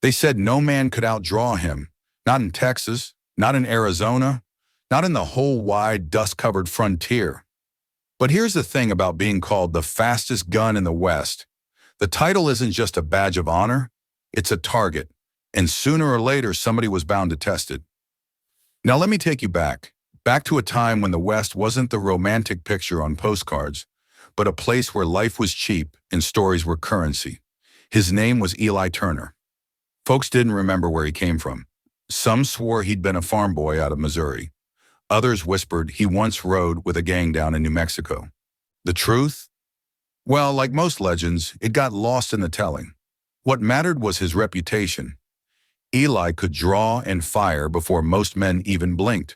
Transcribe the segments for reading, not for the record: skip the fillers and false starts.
They said no man could outdraw him, not in Texas, not in Arizona, not in the whole wide, dust-covered frontier. But here's the thing about being called the fastest gun in the West. The title isn't just a badge of honor, it's a target, and sooner or later somebody was bound to test it. Now let me take you back to a time when the West wasn't the romantic picture on postcards, but a place where life was cheap and stories were currency. His name was Eli Turner. Folks didn't remember where he came from. Some swore he'd been a farm boy out of Missouri. Others whispered he once rode with a gang down in New Mexico. The truth? Well, like most legends, it got lost in the telling. What mattered was his reputation. Eli could draw and fire before most men even blinked.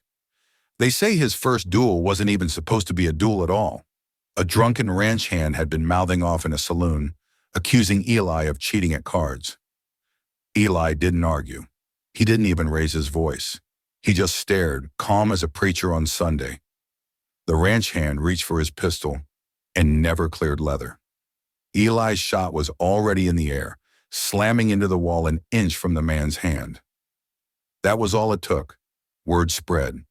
They say his first duel wasn't even supposed to be a duel at all. A drunken ranch hand had been mouthing off in a saloon, accusing Eli of cheating at cards. Eli didn't argue. He didn't even raise his voice. He just stared, calm as a preacher on Sunday. The ranch hand reached for his pistol and never cleared leather. Eli's shot was already in the air, slamming into the wall an inch from the man's hand. That was all it took. Word spread.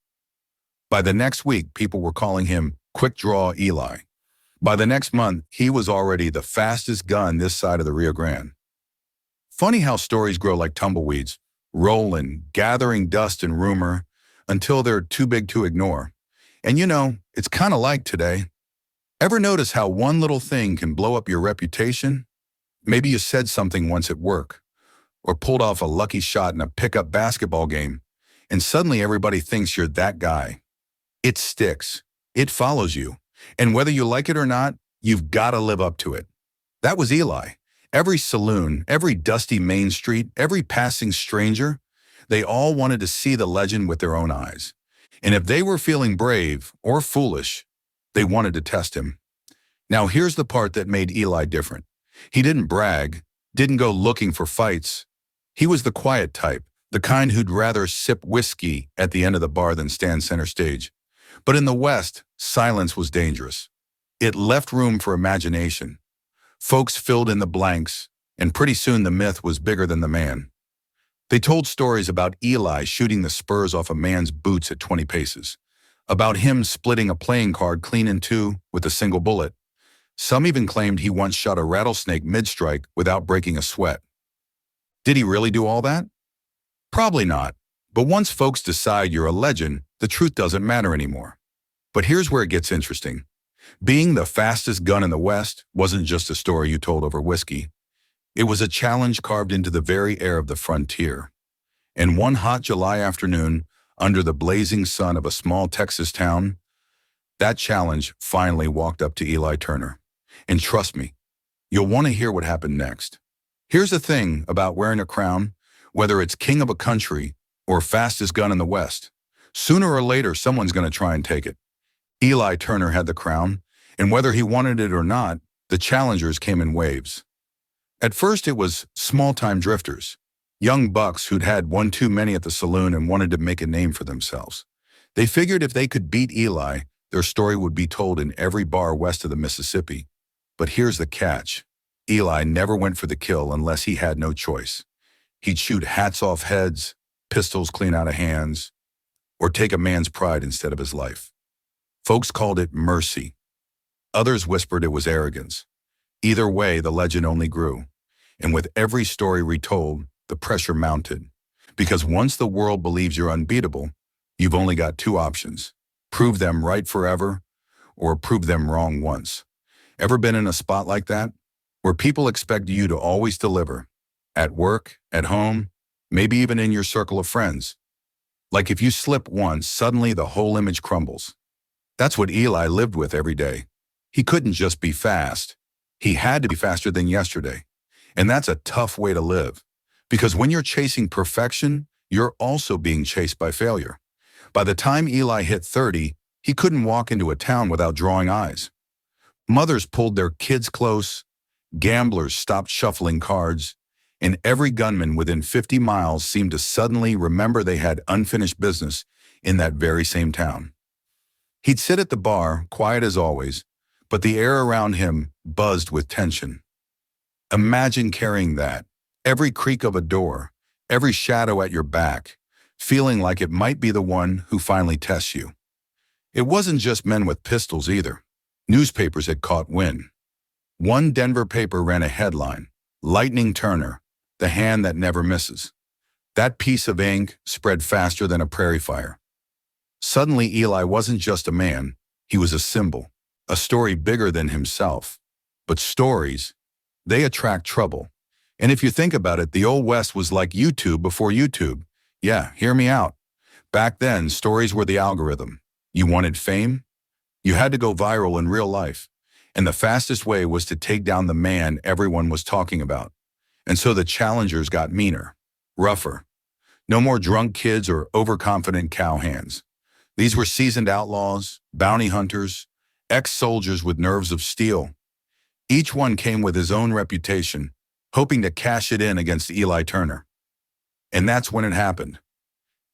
By the next week, people were calling him Quick Draw Eli. By the next month, he was already the fastest gun this side of the Rio Grande. Funny how stories grow like tumbleweeds, rolling, gathering dust and rumor, until they're too big to ignore. And you know, it's kind of like today. Ever notice how one little thing can blow up your reputation? Maybe you said something once at work, or pulled off a lucky shot in a pickup basketball game, and suddenly everybody thinks you're that guy. It sticks. It follows you. And whether you like it or not, you've got to live up to it. That was Eli. Every saloon, every dusty main street, every passing stranger, they all wanted to see the legend with their own eyes. And if they were feeling brave or foolish, they wanted to test him. Now here's the part that made Eli different. He didn't brag, didn't go looking for fights. He was the quiet type, the kind who'd rather sip whiskey at the end of the bar than stand center stage. But in the West, silence was dangerous. It left room for imagination. Folks filled in the blanks, and pretty soon the myth was bigger than the man. They told stories about Eli shooting the spurs off a man's boots at 20 paces, about him splitting a playing card clean in two with a single bullet. Some even claimed he once shot a rattlesnake mid-strike without breaking a sweat. Did he really do all that? Probably not. But once folks decide you're a legend, the truth doesn't matter anymore. But here's where it gets interesting. Being the fastest gun in the West wasn't just a story you told over whiskey. It was a challenge carved into the very air of the frontier. And one hot July afternoon, under the blazing sun of a small Texas town, that challenge finally walked up to Eli Turner. And trust me, you'll want to hear what happened next. Here's the thing about wearing a crown, whether it's king of a country or fastest gun in the West, sooner or later someone's going to try and take it. Eli Turner had the crown, and whether he wanted it or not, the challengers came in waves. At first it was small-time drifters, young bucks who'd had one too many at the saloon and wanted to make a name for themselves. They figured if they could beat Eli, their story would be told in every bar west of the Mississippi. But here's the catch. Eli never went for the kill unless he had no choice. He'd shoot hats off heads, pistols clean out of hands, or take a man's pride instead of his life. Folks called it mercy. Others whispered it was arrogance. Either way, the legend only grew. And with every story retold, the pressure mounted. Because once the world believes you're unbeatable, you've only got two options. Prove them right forever, or prove them wrong once. Ever been in a spot like that? Where people expect you to always deliver? At work, at home, maybe even in your circle of friends. Like if you slip once, suddenly the whole image crumbles. That's what Eli lived with every day. He couldn't just be fast. He had to be faster than yesterday. And that's a tough way to live. Because when you're chasing perfection, you're also being chased by failure. By the time Eli hit 30, he couldn't walk into a town without drawing eyes. Mothers pulled their kids close, gamblers stopped shuffling cards, and every gunman within 50 miles seemed to suddenly remember they had unfinished business in that very same town. He'd sit at the bar, quiet as always, but the air around him buzzed with tension. Imagine carrying that, Every creak of a door, every shadow at your back, feeling like it might be the one who finally tests you. It wasn't just men with pistols either. Newspapers had caught wind. One Denver paper ran a headline, "Lightning Turner, the hand that never misses." That piece of ink spread faster than a prairie fire. Suddenly, Eli wasn't just a man, he was a symbol, a story bigger than himself. But stories, they attract trouble. And if you think about it, the Old West was like YouTube before YouTube. Yeah, hear me out. Back then, stories were the algorithm. You wanted fame? You had to go viral in real life. And the fastest way was to take down the man everyone was talking about. And so the challengers got meaner, rougher. No more drunk kids or overconfident cowhands. These were seasoned outlaws, bounty hunters, ex-soldiers with nerves of steel. Each one came with his own reputation, hoping to cash it in against Eli Turner. And that's when it happened.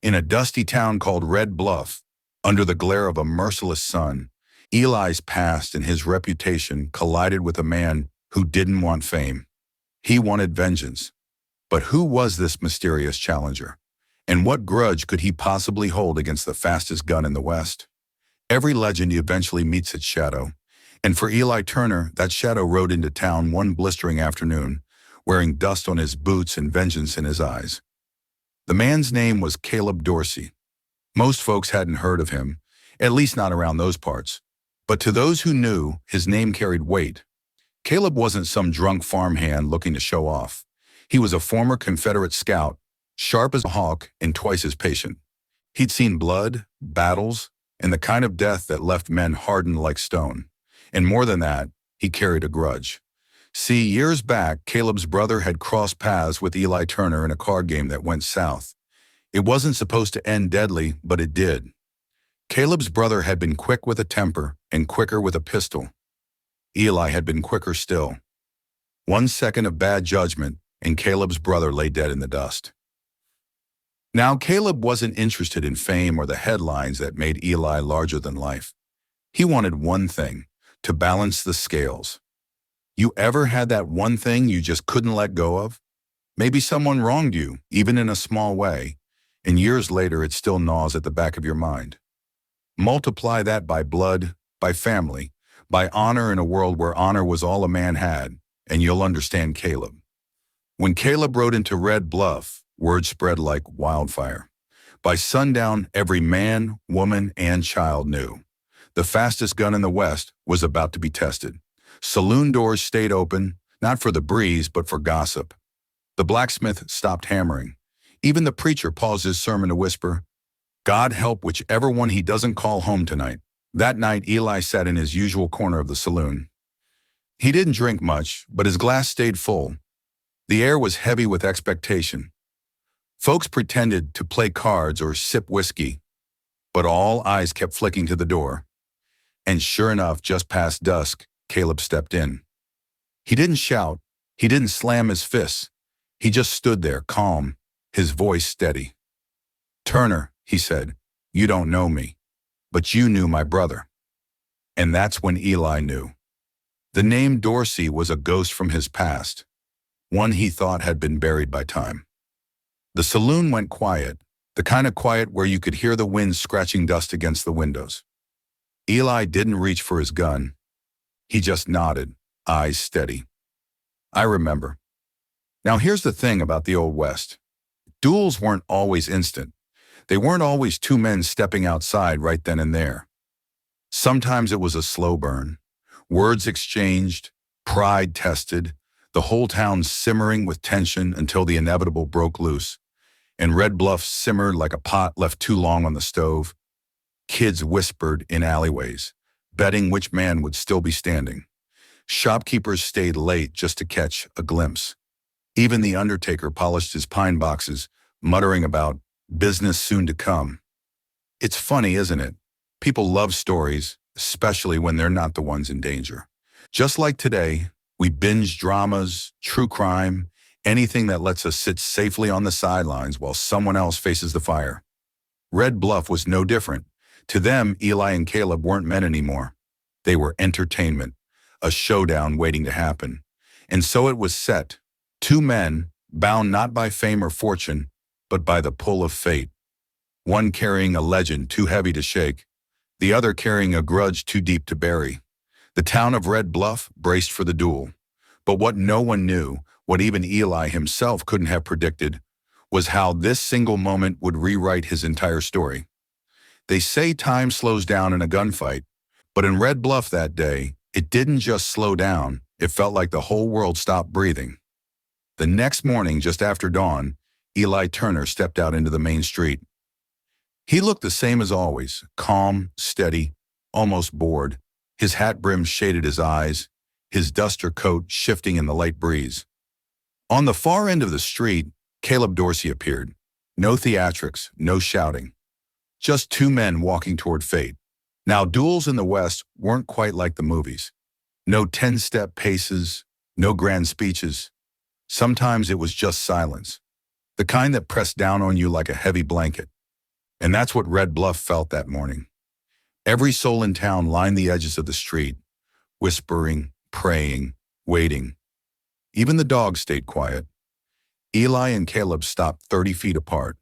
In a dusty town called Red Bluff, under the glare of a merciless sun, Eli's past and his reputation collided with a man who didn't want fame. He wanted vengeance. But who was this mysterious challenger? And what grudge could he possibly hold against the fastest gun in the West? Every legend eventually meets its shadow. And for Eli Turner, that shadow rode into town one blistering afternoon, wearing dust on his boots and vengeance in his eyes. The man's name was Caleb Dorsy. Most folks hadn't heard of him, at least not around those parts. But to those who knew, his name carried weight. Caleb wasn't some drunk farmhand looking to show off. He was a former Confederate scout, sharp as a hawk and twice as patient. He'd seen blood, battles, and the kind of death that left men hardened like stone. And more than that, he carried a grudge. See, years back, Caleb's brother had crossed paths with Eli Turner in a card game that went south. It wasn't supposed to end deadly, but it did. Caleb's brother had been quick with a temper and quicker with a pistol. Eli had been quicker still. 1 second of bad judgment, and Caleb's brother lay dead in the dust. Now, Caleb wasn't interested in fame or the headlines that made Eli larger than life. He wanted one thing, to balance the scales. You ever had that one thing you just couldn't let go of? Maybe someone wronged you, even in a small way, and years later it still gnaws at the back of your mind. Multiply that by blood, by family, by honor in a world where honor was all a man had, and you'll understand Caleb. When Caleb rode into Red Bluff, word spread like wildfire. By sundown, every man, woman, and child knew. The fastest gun in the West was about to be tested. Saloon doors stayed open, not for the breeze, but for gossip. The blacksmith stopped hammering. Even the preacher paused his sermon to whisper, "God help whichever one he doesn't call home tonight." That night, Eli sat in his usual corner of the saloon. He didn't drink much, but his glass stayed full. The air was heavy with expectation. Folks pretended to play cards or sip whiskey, but all eyes kept flicking to the door. And sure enough, just past dusk, Caleb stepped in. He didn't shout. He didn't slam his fists. He just stood there, calm, his voice steady. "Turner," he said, "you don't know me, but you knew my brother." And that's when Eli knew. The name Dorsy was a ghost from his past, one he thought had been buried by time. The saloon went quiet, the kind of quiet where you could hear the wind scratching dust against the windows. Eli didn't reach for his gun. He just nodded, eyes steady. "I remember." Now here's the thing about the Old West. Duels weren't always instant. They weren't always two men stepping outside right then and there. Sometimes it was a slow burn. Words exchanged, pride tested, the whole town simmering with tension until the inevitable broke loose. And Red Bluff simmered like a pot left too long on the stove. Kids whispered in alleyways, betting which man would still be standing. Shopkeepers stayed late just to catch a glimpse. Even the undertaker polished his pine boxes, muttering about business soon to come. It's funny, isn't it? People love stories, especially when they're not the ones in danger. Just like today, we binge dramas, true crime, anything that lets us sit safely on the sidelines while someone else faces the fire. Red Bluff was no different. To them, Eli and Caleb weren't men anymore. They were entertainment, a showdown waiting to happen. And so it was set. Two men, bound not by fame or fortune, but by the pull of fate. One carrying a legend too heavy to shake, the other carrying a grudge too deep to bury. The town of Red Bluff braced for the duel. But what no one knew, what even Eli himself couldn't have predicted, was how this single moment would rewrite his entire story. They say time slows down in a gunfight, but in Red Bluff that day, it didn't just slow down, it felt like the whole world stopped breathing. The next morning, just after dawn, Eli Turner stepped out into the main street. He looked the same as always, calm, steady, almost bored. His hat brim shaded his eyes, his duster coat shifting in the light breeze. On the far end of the street, Caleb Dorsy appeared. No theatrics, no shouting. Just two men walking toward fate. Now, duels in the West weren't quite like the movies. No 10-step paces, no grand speeches. Sometimes it was just silence, the kind that pressed down on you like a heavy blanket. And that's what Red Bluff felt that morning. Every soul in town lined the edges of the street, whispering, praying, waiting. Even the dogs stayed quiet. Eli and Caleb stopped 30 feet apart.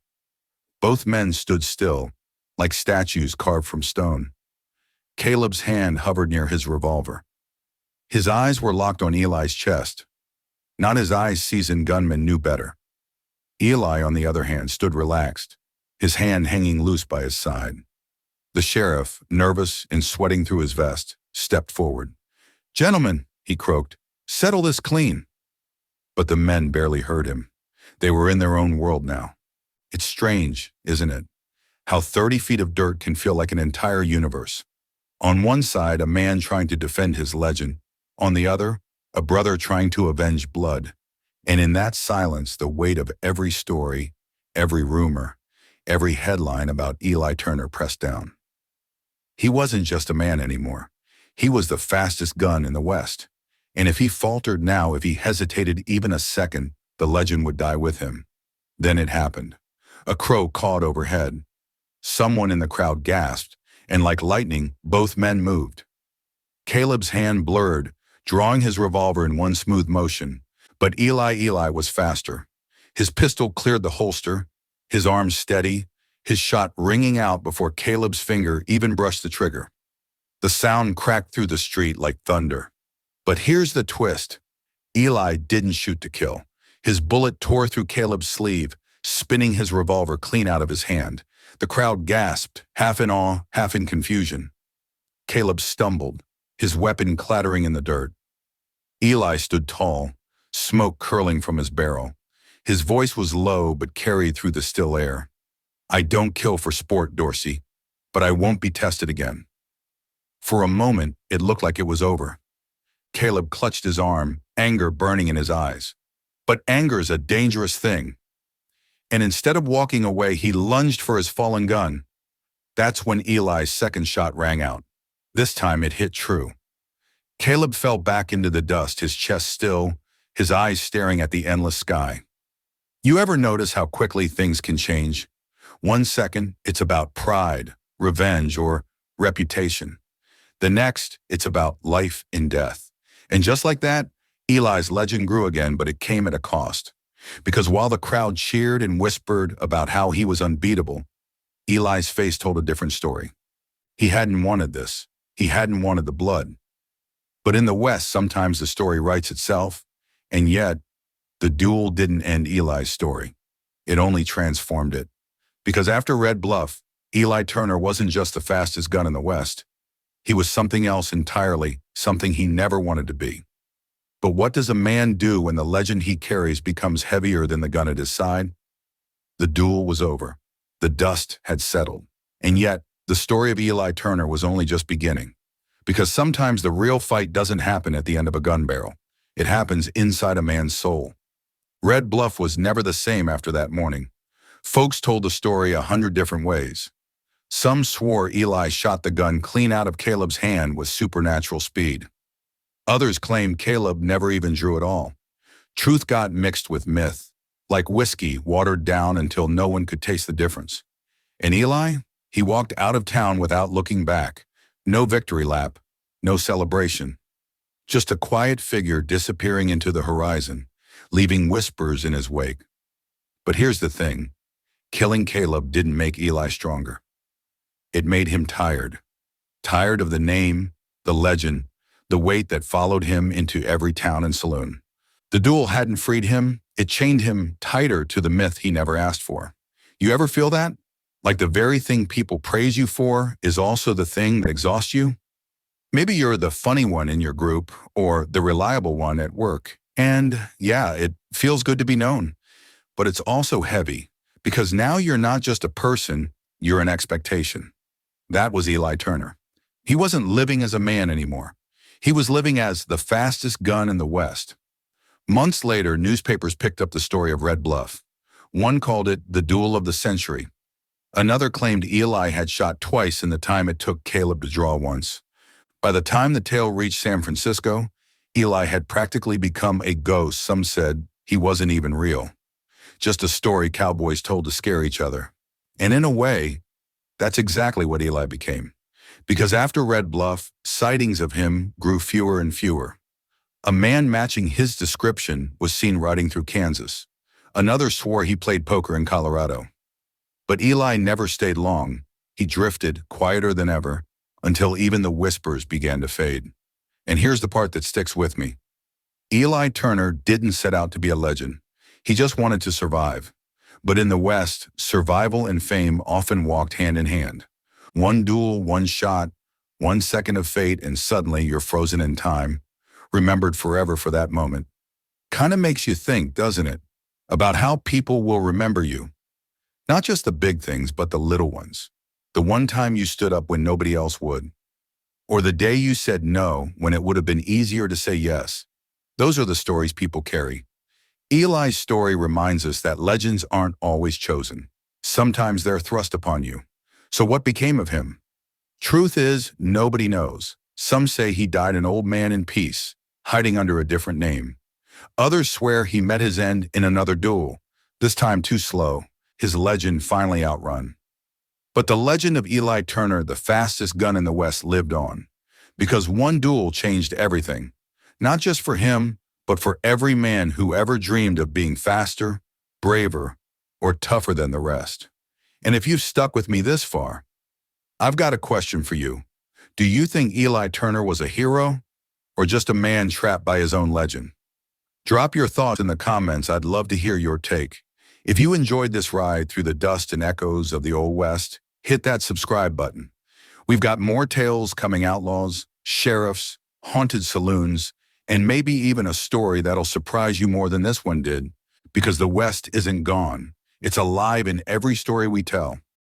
Both men stood still, like statues carved from stone. Caleb's hand hovered near his revolver. His eyes were locked on Eli's chest. Not his eyes seasoned gunmen knew better. Eli, on the other hand, stood relaxed, his hand hanging loose by his side. The sheriff, nervous and sweating through his vest, stepped forward. "Gentlemen," he croaked, "settle this clean." But the men barely heard him. They were in their own world now. It's strange, isn't it? How 30 feet of dirt can feel like an entire universe. On one side, a man trying to defend his legend. On the other, a brother trying to avenge blood. And in that silence, the weight of every story, every rumor, every headline about Eli Turner pressed down. He wasn't just a man anymore. He was the fastest gun in the West. And if he faltered now, if he hesitated even a second, the legend would die with him. Then it happened. A crow cawed overhead. Someone in the crowd gasped, and like lightning, both men moved. Caleb's hand blurred, drawing his revolver in one smooth motion. But Eli was faster. His pistol cleared the holster, his arm steady, his shot ringing out before Caleb's finger even brushed the trigger. The sound cracked through the street like thunder. But here's the twist. Eli didn't shoot to kill. His bullet tore through Caleb's sleeve, spinning his revolver clean out of his hand. The crowd gasped, half in awe, half in confusion. Caleb stumbled, his weapon clattering in the dirt. Eli stood tall, smoke curling from his barrel. His voice was low but carried through the still air. "I don't kill for sport, Dorsy, but I won't be tested again." For a moment, it looked like it was over. Caleb clutched his arm, anger burning in his eyes. But anger's a dangerous thing. And instead of walking away, he lunged for his fallen gun. That's when Eli's second shot rang out. This time it hit true. Caleb fell back into the dust, his chest still, his eyes staring at the endless sky. You ever notice how quickly things can change? 1 second, it's about pride, revenge, or reputation. The next, it's about life and death. And just like that, Eli's legend grew again, but it came at a cost. Because while the crowd cheered and whispered about how he was unbeatable, Eli's face told a different story. He hadn't wanted this. He hadn't wanted the blood. But in the West, sometimes the story writes itself, and yet, the duel didn't end Eli's story. It only transformed it. Because after Red Bluff, Eli Turner wasn't just the fastest gun in the West. He was something else entirely, something he never wanted to be. But what does a man do when the legend he carries becomes heavier than the gun at his side? The duel was over. The dust had settled. And yet, the story of Eli Turner was only just beginning. Because sometimes the real fight doesn't happen at the end of a gun barrel. It happens inside a man's soul. Red Bluff was never the same after that morning. Folks told the story 100 different ways. Some swore Eli shot the gun clean out of Caleb's hand with supernatural speed. Others claimed Caleb never even drew at all. Truth got mixed with myth, like whiskey watered down until no one could taste the difference. And Eli, he walked out of town without looking back. No victory lap, no celebration. Just a quiet figure disappearing into the horizon, leaving whispers in his wake. But here's the thing. Killing Caleb didn't make Eli stronger. It made him tired. Tired of the name, the legend, the weight that followed him into every town and saloon. The duel hadn't freed him, it chained him tighter to the myth he never asked for. You ever feel that? Like the very thing people praise you for is also the thing that exhausts you? Maybe you're the funny one in your group or the reliable one at work. And yeah, it feels good to be known. But it's also heavy because now you're not just a person, you're an expectation. That was Eli Turner. He wasn't living as a man anymore. He was living as the fastest gun in the West. Months later, newspapers picked up the story of Red Bluff. One called it the Duel of the Century. Another claimed Eli had shot twice in the time it took Caleb to draw once. By the time the tale reached San Francisco, Eli had practically become a ghost. Some said he wasn't even real. Just a story cowboys told to scare each other. And in a way, that's exactly what Eli became. Because after Red Bluff, sightings of him grew fewer and fewer. A man matching his description was seen riding through Kansas. Another swore he played poker in Colorado. But Eli never stayed long. He drifted, quieter than ever, until even the whispers began to fade. And here's the part that sticks with me. Eli Turner didn't set out to be a legend. He just wanted to survive. But in the West, survival and fame often walked hand in hand. One duel, one shot, 1 second of fate, and suddenly you're frozen in time, remembered forever for that moment. Kind of makes you think, doesn't it, about how people will remember you. Not just the big things, but the little ones. The one time you stood up when nobody else would. Or the day you said no when it would have been easier to say yes. Those are the stories people carry. Eli's story reminds us that legends aren't always chosen. Sometimes they're thrust upon you. So what became of him? Truth is, nobody knows. Some say he died an old man in peace, hiding under a different name. Others swear he met his end in another duel, this time too slow, his legend finally outrun. But the legend of Eli Turner, the fastest gun in the West, lived on. Because one duel changed everything. Not just for him, but for every man who ever dreamed of being faster, braver, or tougher than the rest. And if you've stuck with me this far, I've got a question for you. Do you think Eli Turner was a hero or just a man trapped by his own legend? Drop your thoughts in the comments. I'd love to hear your take. If you enjoyed this ride through the dust and echoes of the Old West, hit that subscribe button. We've got more tales coming, outlaws, sheriffs, haunted saloons, and maybe even a story that'll surprise you more than this one did, because the West isn't gone. It's alive in every story we tell.